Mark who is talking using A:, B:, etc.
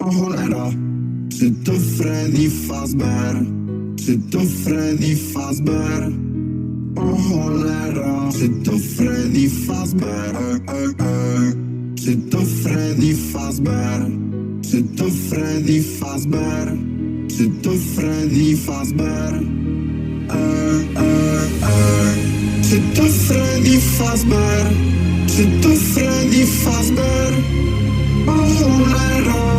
A: O cholera, czy to Freddy Fazbear? Czy to Freddy Fazbear? O cholera, czy to Freddy Fazbear? Czy to Freddy Fazbear? Czy to Freddy Fazbear? Czy to Freddy Fazbear? Czy to Freddy Fazbear? Czy to Freddy Fazbear? O cholera.